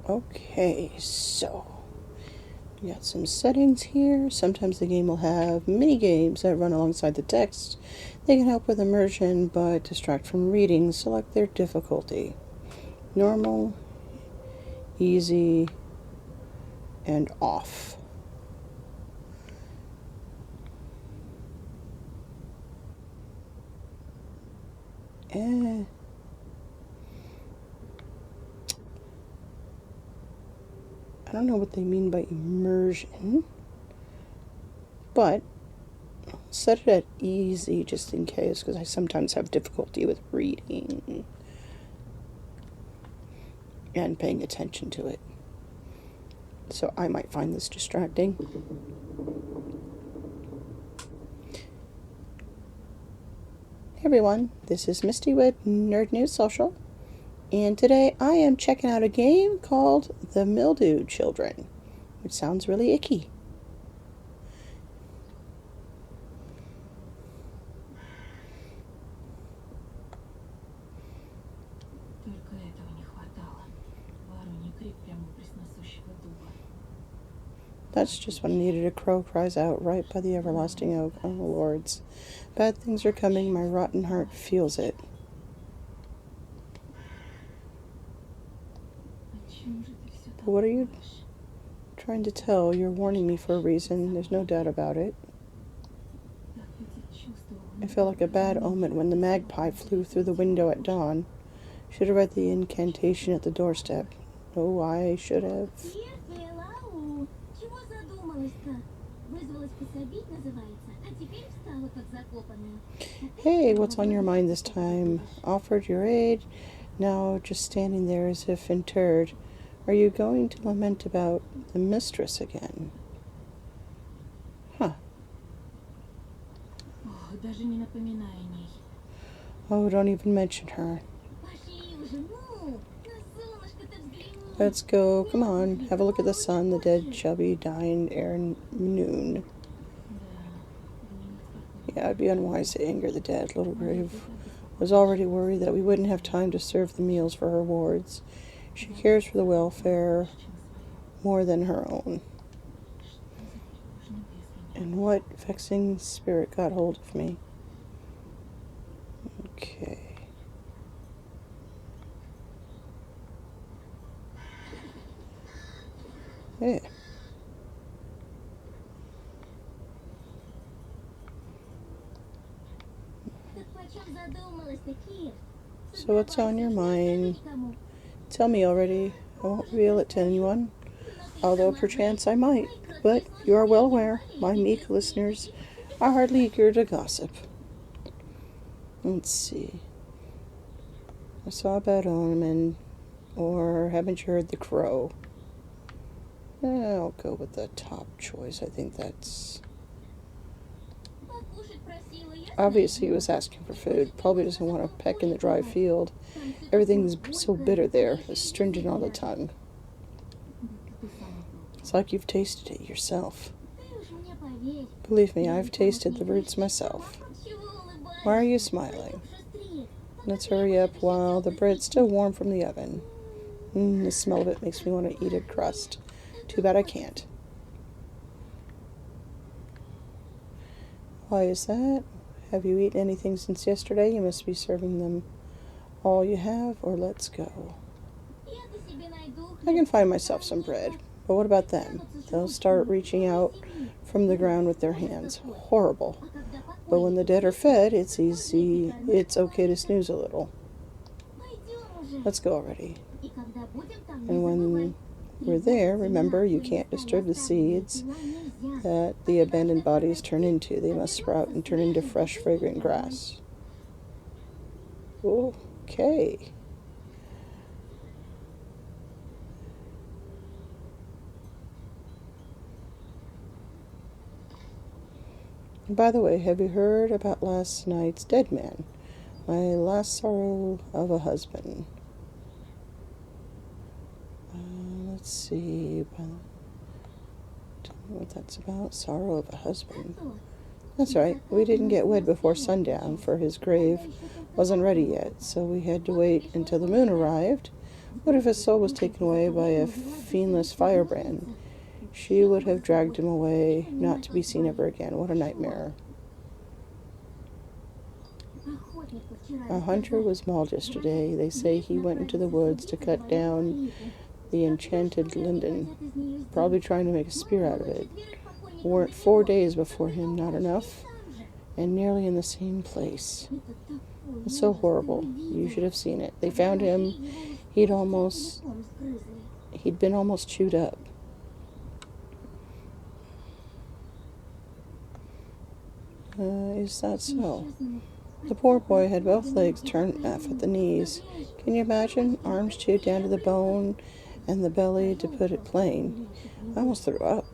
Okay, so we got some settings here. Sometimes the game will have mini games that run alongside the text. They can help with immersion but distract from reading. Select their difficulty. Normal, easy, and off. I don't know what they mean by immersion, but I'll set it at easy just in case, because I sometimes have difficulty with reading and paying attention to it. So I might find this distracting. Hey everyone, this is Misty with Nerd News Social, and today I am checking out a game called the Mildrew Children, which sounds really icky. That's just what I needed. A crow cries out right by the everlasting oak. Oh, lords. Bad things are coming. My rotten heart feels it. But what are you trying to tell? You're warning me for a reason. There's no doubt about it. I felt like a bad omen when the magpie flew through the window at dawn. Should have read the incantation at the doorstep. Oh, I should have. Hey, what's on your mind this time? Offered your aid, now just standing there as if interred. Are you going to lament about the mistress again? Huh. Oh, don't even mention her. Let's go. Come on. Have a look at the sun. The dead shall be dying ere noon. Yeah, it'd be unwise to anger the dead. Little Grave was already worried that we wouldn't have time to serve the meals for her wards. She cares for the welfare more than her own. And what vexing spirit got hold of me? Okay. Yeah. So what's on your mind? Tell me already. I won't reveal it to anyone, although perchance I might. But you are well aware, my meek listeners are hardly eager to gossip. Let's see. I saw a bad omen, or haven't you heard the crow? I'll go with the top choice. I think that's... Obviously he was asking for food. Probably doesn't want to peck in the dry field. Everything's so bitter there, astringent on the tongue. It's like you've tasted it yourself. Believe me, I've tasted the roots myself. Why are you smiling? Let's hurry up while the bread's still warm from the oven. The smell of it makes me want to eat a crust. Too bad I can't. Why is that? Have you eaten anything since yesterday? You must be serving them all you have, or let's go. I can find myself some bread, but what about them? They'll start reaching out from the ground with their hands. Horrible. But when the dead are fed, it's okay to snooze a little. Let's go already. And when we're there, remember, you can't disturb the seeds that the abandoned bodies turn into. They must sprout and turn into fresh, fragrant grass. Okay. By the way, have you heard about last night's dead man? My last sorrow of a husband. Let's see. Tell me what that's about. Sorrow of a husband. That's right. We didn't get wed before sundown, for his grave wasn't ready yet, so we had to wait until the moon arrived, What if his soul was taken away by a fiendless firebrand? She would have dragged him away, not to be seen ever again. What a nightmare. A hunter was mauled yesterday. They say he went into the woods to cut down the enchanted linden, probably trying to make a spear out of it. Weren't 4 days before him not enough? And nearly in the same place. It's so horrible. You should have seen it. They found him. He'd been almost chewed up. Is that so? The poor boy had both legs turned off at the knees. Can you imagine? Arms chewed down to the bone and the belly, to put it plain. I almost threw up.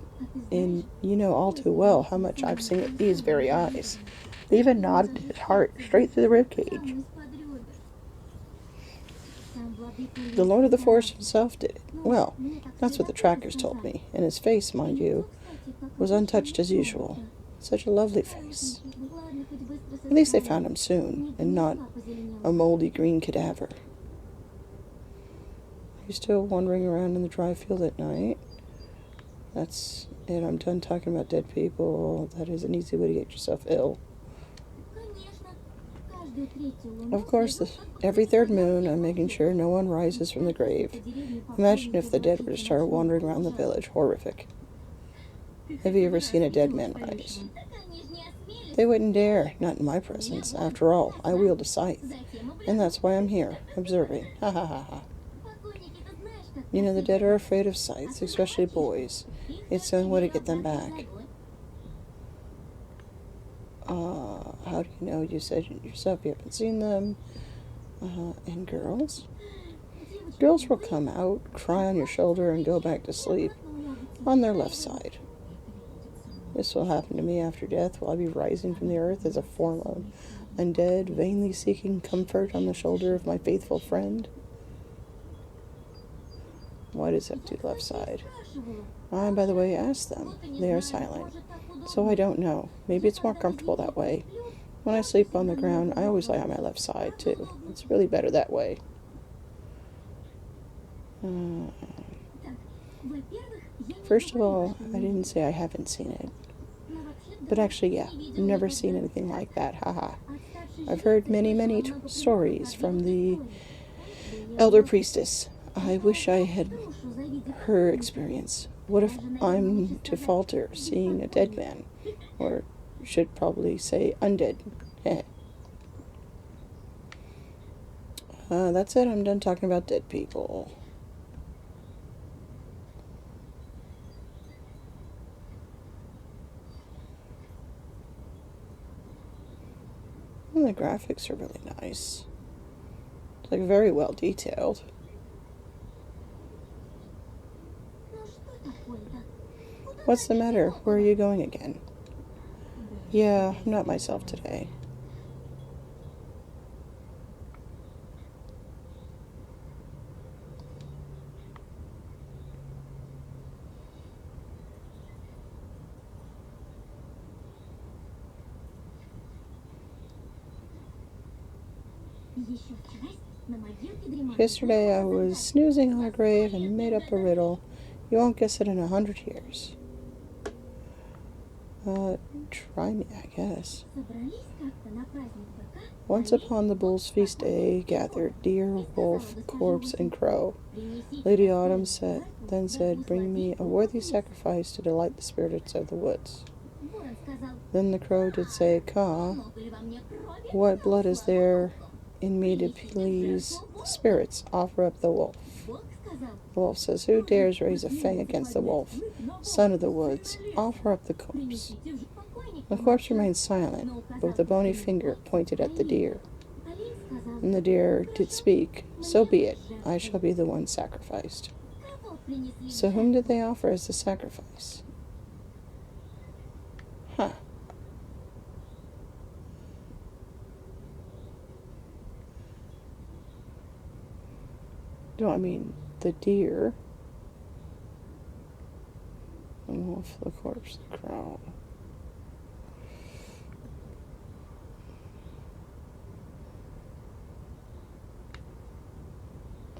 And you know all too well how much I've seen with these very eyes. They even nodded his heart straight through the ribcage. The Lord of the Forest himself did it. Well, that's what the trackers told me. And his face, mind you, was untouched as usual. Such a lovely face. At least they found him soon, and not a moldy green cadaver. Are you still wandering around in the dry field at night? That's it. I'm done talking about dead people. That is an easy way to get yourself ill. Of course, every third moon, I'm making sure no one rises from the grave. Imagine if the dead were to start wandering around the village. Horrific. Have you ever seen a dead man rise? They wouldn't dare, not in my presence. After all, I wield a scythe. And that's why I'm here, observing. Ha ha ha ha. You know, the dead are afraid of scythes, especially boys. It's the only way to get them back. How do you know? You said yourself you haven't seen them. And girls? Girls will come out, cry on your shoulder, and go back to sleep on their left side. This will happen to me after death. Will I be rising from the earth as a form of undead, vainly seeking comfort on the shoulder of my faithful friend? Why does it have to the left side? I, by the way, asked them. They are silent. So I don't know. Maybe it's more comfortable that way. When I sleep on the ground, I always lie on my left side, too. It's really better that way. First of all, I didn't say I haven't seen it. But actually, yeah, I've never seen anything like that. Haha. I've heard many, many stories from the elder priestess. I wish I had her experience. What if I'm to falter seeing a dead man? Or should probably say undead. That's it. I'm done talking about dead people. And the graphics are really nice. It's like very well detailed. What's the matter? Where are you going again? Yeah, I'm not myself today. Yesterday I was snoozing on a grave and made up a riddle. You won't guess it in 100 years. Try me, I guess. Once upon the bull's feast day, gathered deer, wolf, corpse, and crow. Lady Autumn then said, "Bring me a worthy sacrifice to delight the spirits of the woods." Then the crow did say, "Caw, what blood is there in me to please the spirits? Offer up the wolf." The wolf says, "Who dares raise a fang against the wolf? Son of the woods, offer up the corpse." The corpse remained silent, but with a bony finger pointed at the deer. And the deer did speak, "So be it, I shall be the one sacrificed." So whom did they offer as the sacrifice? Huh. No, I mean the deer, the wolf, the corpse, the crow.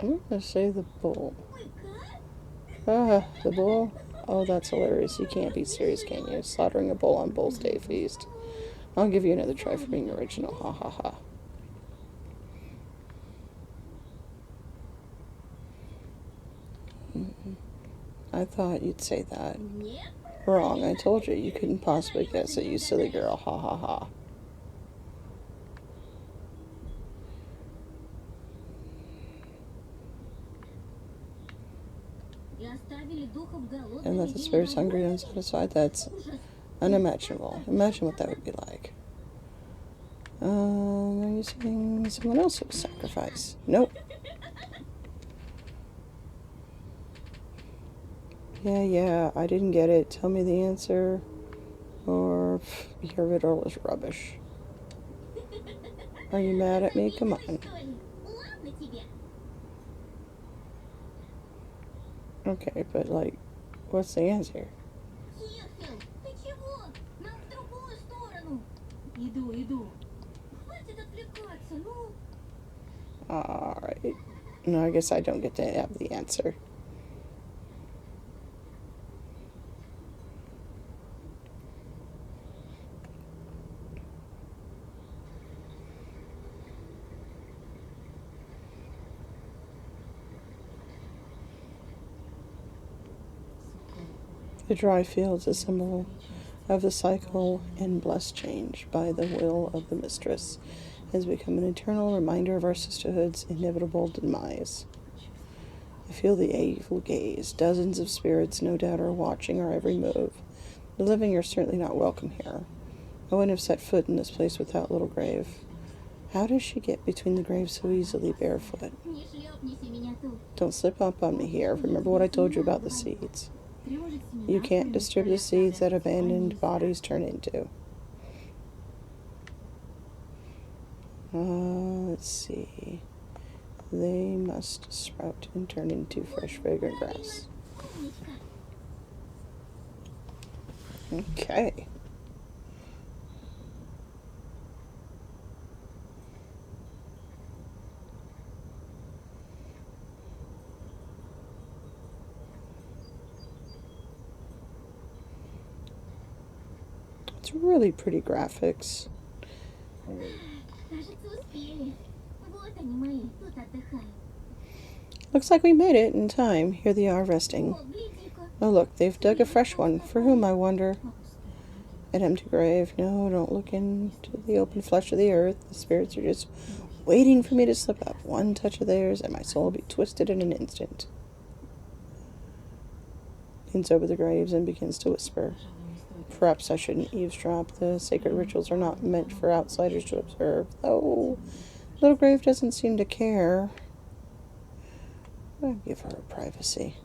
I'm gonna say the bull. Ah, the bull? Oh, that's hilarious. You can't be serious, can you? Slaughtering a bull on Bull's Day feast. I'll give you another try for being original. Ha ha ha. I thought you'd say that. Wrong. I told you couldn't possibly guess it, you silly girl. Ha ha ha. And that the spirit's hungry and unsatisfied? That's unimaginable. Imagine what that would be like. Are you saying someone else was sacrificed? Nope. Yeah, I didn't get it. Tell me the answer. Or your riddle is rubbish. Are you mad at me? Come on. Okay, but like, what's the answer? Alright. No, I guess I don't get to have the answer. The dry fields, a symbol of the cycle and blessed change by the will of the mistress, has become an eternal reminder of our sisterhood's inevitable demise. I feel the evil gaze. Dozens of spirits, no doubt, are watching our every move. The living are certainly not welcome here. I wouldn't have set foot in this place without Little Grave. How does she get between the graves so easily barefoot? Don't slip up on me here. Remember what I told you about the seeds. You can't disturb the seeds that abandoned bodies turn into. Let's see. They must sprout and turn into fresh, fragrant grass. Okay. It's really pretty graphics. Looks like we made it in time. Here they are resting. Oh, look, they've dug a fresh one. For whom, I wonder? An empty grave. No, don't look into the open flesh of the earth. The spirits are just waiting for me to slip up. One touch of theirs, and my soul will be twisted in an instant. Leans over the graves and begins to whisper. Perhaps I shouldn't eavesdrop. The sacred rituals are not meant for outsiders to observe. Though Little Grave doesn't seem to care. I'll give her privacy.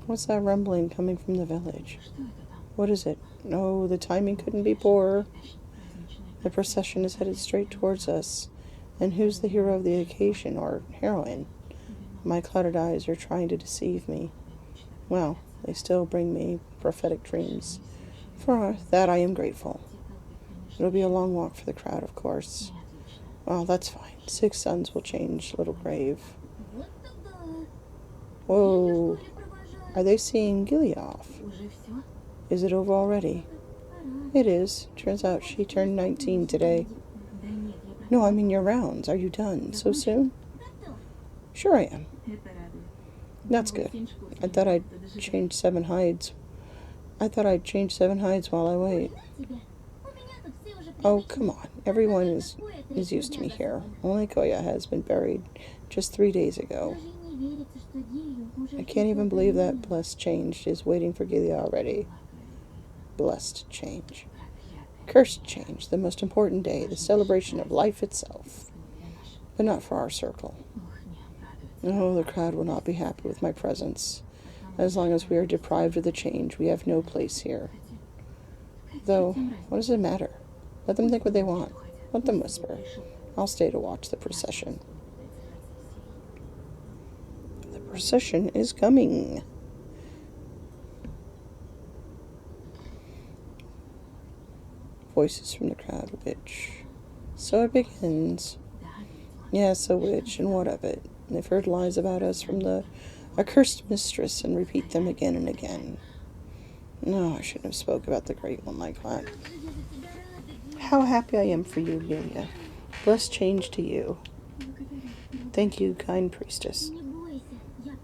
What's that rumbling coming from the village? What is it? No, the timing couldn't be poorer. The procession is headed straight towards us. And who's the hero of the occasion, or heroine? My clouded eyes are trying to deceive me. Well, they still bring me prophetic dreams. For that I am grateful. It'll be a long walk for the crowd, of course. Well, that's fine. 6 suns will change Little Grave. Whoa. Are they seeing Gilly off? Is it over already? It is. Turns out she turned 19 today. No, I mean your rounds. Are you done? So soon? Sure I am. That's good. I thought I'd change 7 hides. While I wait. Oh, come on. Everyone is used to me here. Only Koya has been buried just 3 days ago. I can't even believe that blessed change is waiting for Gilead already. Blessed change. Cursed change, the most important day, the celebration of life itself. But not for our circle. No, the crowd will not be happy with my presence. As long as we are deprived of the change, we have no place here. Though, what does it matter? Let them think what they want. Let them whisper. I'll stay to watch the procession. The procession is coming. Voices from the crowd, which... So it begins. Yes, a witch, and what of it? They've heard lies about us from the accursed mistress and repeat them again and again. No, I shouldn't have spoke about the great one like that. How happy I am for you, Amelia. Blessed change to you. Thank you, kind priestess.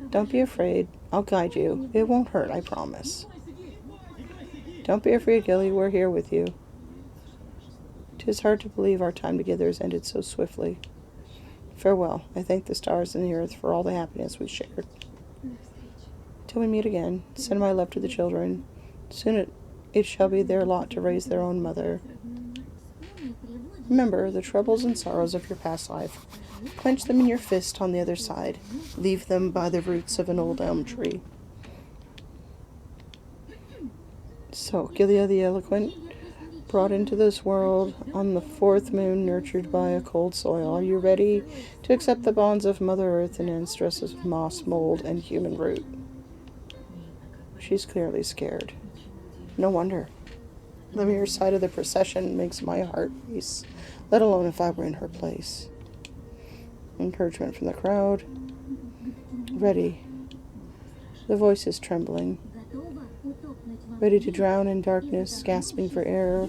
Don't be afraid. I'll guide you. It won't hurt, I promise. Don't be afraid, Gilly. We're here with you. 'Tis hard to believe our time together has ended so swiftly. Farewell. I thank the stars and the earth for all the happiness we shared. Till we meet again, send my love to the children. Soon it shall be their lot to raise their own mother. Remember the troubles and sorrows of your past life. Clench them in your fist on the other side. Leave them by the roots of an old elm tree. So, Gilead the Eloquent, brought into this world on the fourth moon, nurtured by a cold soil, are you ready to accept the bonds of Mother Earth and end stresses of moss, mold, and human root? She's clearly scared. No wonder. The mere sight of the procession makes my heart race, let alone if I were in her place. Encouragement from the crowd. Ready. The voice is trembling. Ready to drown in darkness, gasping for air.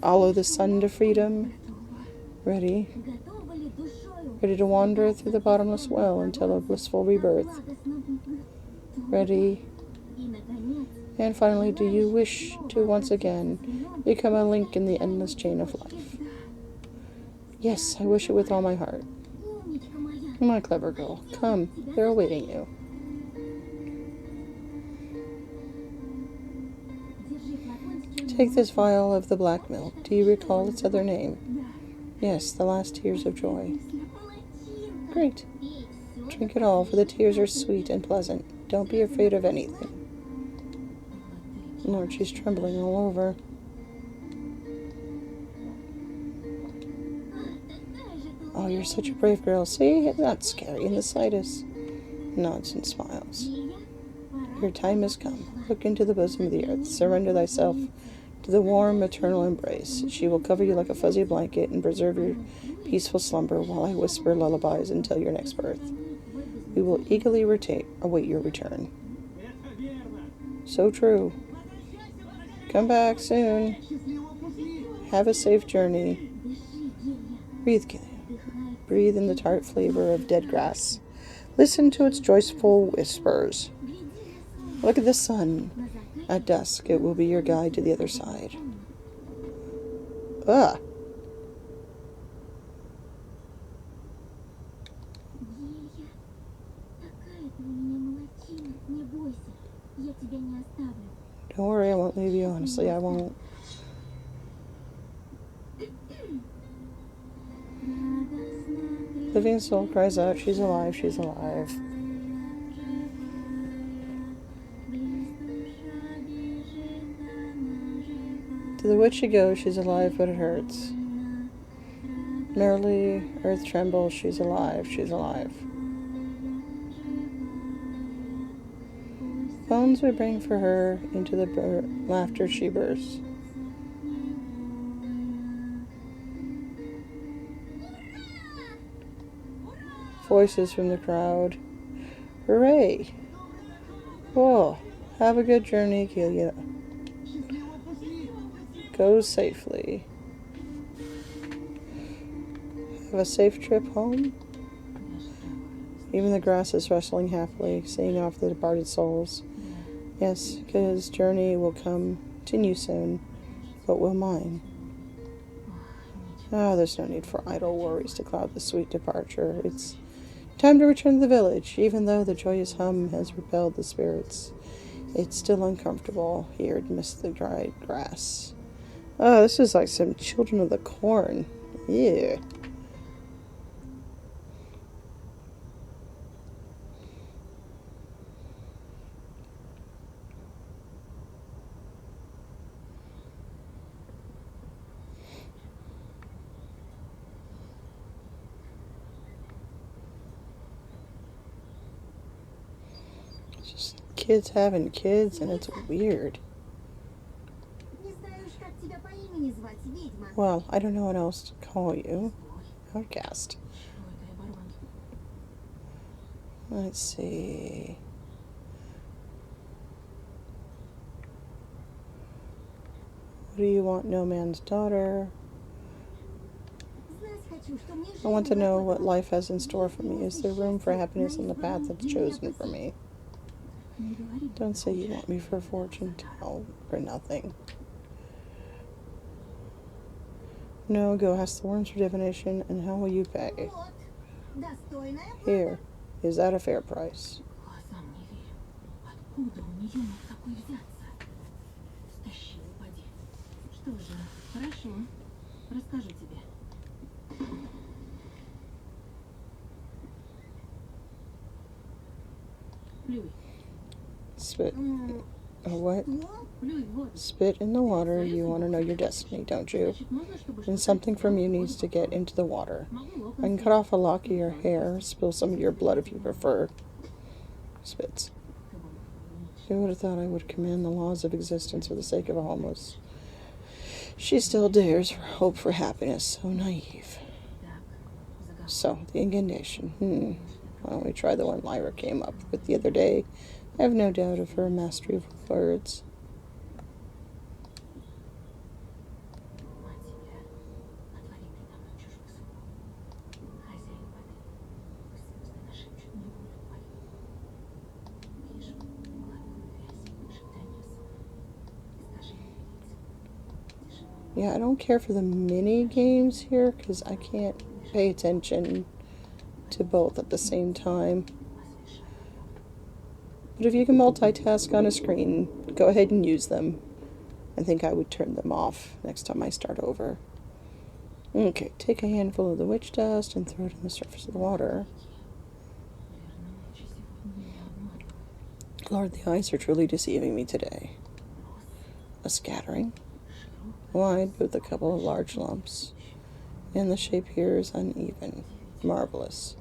Follow the sun to freedom. Ready. Ready to wander through the bottomless well until a blissful rebirth. Ready. And finally, do you wish to once again become a link in the endless chain of life? Yes, I wish it with all my heart. My clever girl, come, they're awaiting you. Take this vial of the black milk. Do you recall its other name? Yes, the last tears of joy. Great. Drink it all, for the tears are sweet and pleasant. Don't be afraid of anything. Lord, she's trembling all over. Oh, you're such a brave girl. See, it's not scary in the slightest. Nonsense smiles. Your time has come. Look into the bosom of the earth. Surrender thyself to the warm, maternal embrace. She will cover you like a fuzzy blanket and preserve your peaceful slumber while I whisper lullabies until your next birth. We will eagerly await your return. So true. Come back soon. Have a safe journey. Breathe, Gilead. Breathe in the tart flavor of dead grass. Listen to its joyful whispers. Look at the sun. At dusk, it will be your guide to the other side. Ugh. Don't worry, I won't leave you. Honestly, I won't. Living soul cries out, she's alive, she's alive. To the witch she goes, she's alive, but it hurts. Merrily, earth trembles, she's alive, she's alive. Bones we bring for her, into the laughter she bursts. Voices from the crowd. Hooray! Oh, have a good journey, Gilead. Go safely. Have a safe trip home. Even the grass is rustling happily, seeing off the departed souls. Yes, his journey will continue soon, but will mine. Ah, there's no need for idle worries to cloud the sweet departure. It's time to return to the village. Even though the joyous hum has repelled the spirits, it's still uncomfortable here amidst the dried grass. Oh, this is like some Children of the Corn. Yeah. Just kids having kids, and it's weird. Well, I don't know what else to call you. Outcast. Let's see. What do you want, no man's daughter? I want to know what life has in store for me. Is there room for happiness on the path that's chosen for me? Don't say you want me for a fortune tell or nothing. No, go ask the worms for divination, and how will you pay? Here. Is that a fair price? Spit. Oh, what? Spit in the water. You want to know your destiny, don't you? And something from you needs to get into the water. I can cut off a lock of your hair, spill some of your blood if you prefer. Spits. Who would have thought I would command the laws of existence for the sake of a homeless? She still dares hope for happiness. So naive. So, the incantation. Why don't we try the one Lyra came up with the other day? I have no doubt of her mastery of words. Yeah, I don't care for the mini games here because I can't pay attention to both at the same time. But if you can multitask on a screen, go ahead and use them. I think I would turn them off next time I start over. Okay, take a handful of the witch dust and throw it on the surface of the water. Lord, the eyes are truly deceiving me today. A scattering. Wide with a couple of large lumps. And the shape here is uneven. Marvelous.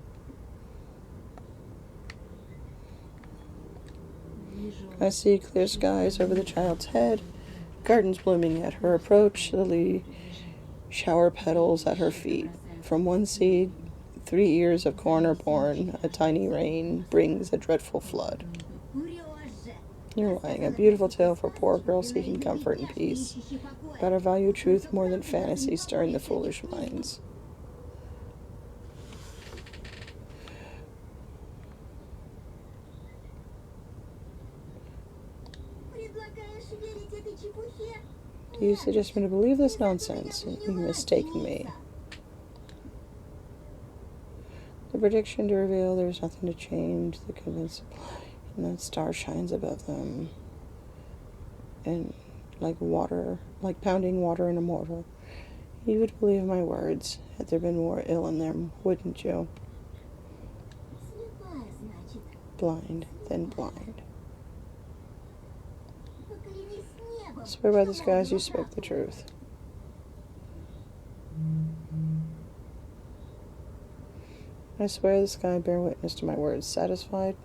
I see clear skies over the child's head, gardens blooming at her approach, lily shower petals at her feet. From one seed, 3 ears of corn are born. A tiny rain brings a dreadful flood. You're lying. A beautiful tale for poor girls seeking comfort and peace. But I value truth more than fantasy, stirring the foolish minds. You suggest me to believe this nonsense. You've mistaken me. The prediction to reveal there's nothing to change. The convince, and that star shines above them. And like water, like pounding water in a mortar. You would believe my words had there been more ill in them, wouldn't you? Blind, then blind. Swear by the skies you spoke the truth. I swear the sky bear witness to my words. Satisfied?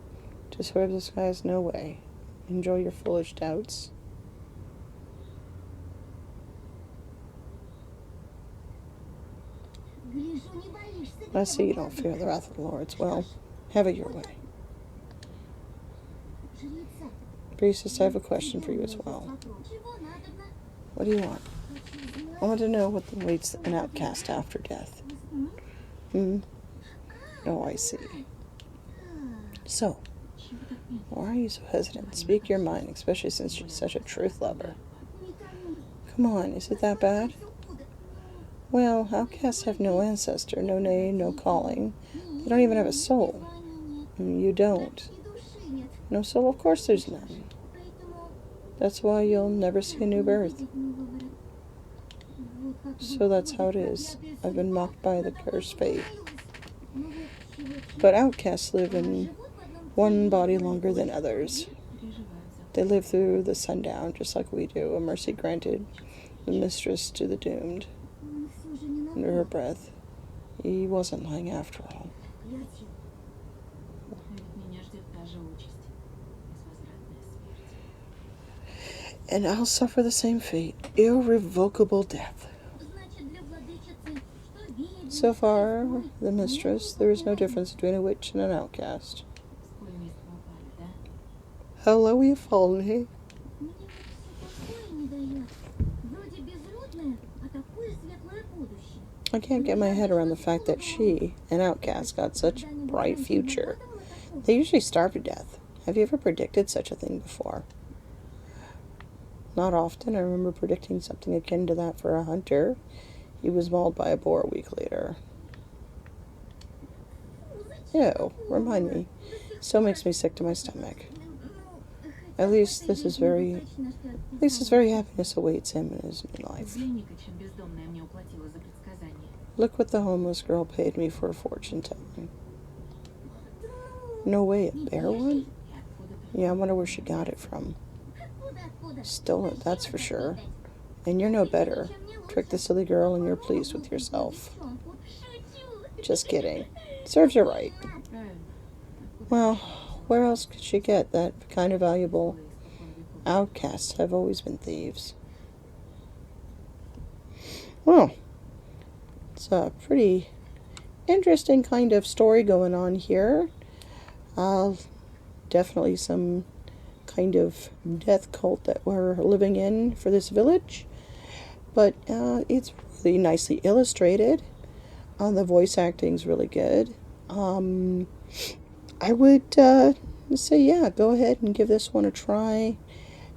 To swear the skies, no way. Enjoy your foolish doubts. I see you don't fear the wrath of the Lords. Well, have it your way. Priestess, I have a question for you as well. What do you want? I want to know what awaits an outcast after death. Oh, I see. So, why are you so hesitant? Speak your mind, especially since she's such a truth lover. Come on, is it that bad? Well, outcasts have no ancestor, no name, no calling. They don't even have a soul. You don't. No soul? Of course there's none. That's why you'll never see a new birth. So that's how it is. I've been mocked by the cursed fate. But outcasts live in one body longer than others. They live through the sundown, just like we do. A mercy granted, the mistress to the doomed. Under her breath, he wasn't lying after all. And I'll suffer the same fate, irrevocable death. So far, the mistress, there is no difference between a witch and an outcast. Hello, Euphony. I can't get my head around the fact that she, an outcast, got such a bright future. They usually starve to death. Have you ever predicted such a thing before? Not often. I remember predicting something akin to that for a hunter. He was mauled by a boar a week later. Ew, remind me. Still makes me sick to my stomach. At least his very happiness awaits him in his new life. Look what the homeless girl paid me for a fortune telling. No way, a bear one? Yeah, I wonder where she got it from. Stole it, that's for sure. And you're no better. Trick the silly girl and you're pleased with yourself. Just kidding. Serves her right. Well, where else could she get that kind of valuable? Outcasts have always been thieves. Well, it's a pretty interesting kind of story going on here. Definitely some kind of death cult that we're living in for this village. But it's really nicely illustrated. The voice acting's really good. I would say, yeah, go ahead and give this one a try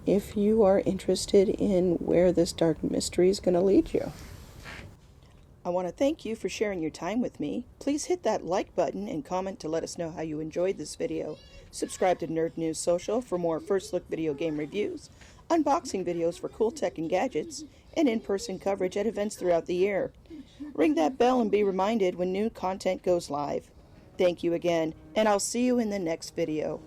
if you are interested in where this dark mystery is going to lead you. I want to thank you for sharing your time with me. Please hit that like button and comment to let us know how you enjoyed this video. Subscribe to Nerd News Social for more first look video game reviews, unboxing videos for cool tech and gadgets, and in-person coverage at events throughout the year. Ring that bell and be reminded when new content goes live. Thank you again, and I'll see you in the next video.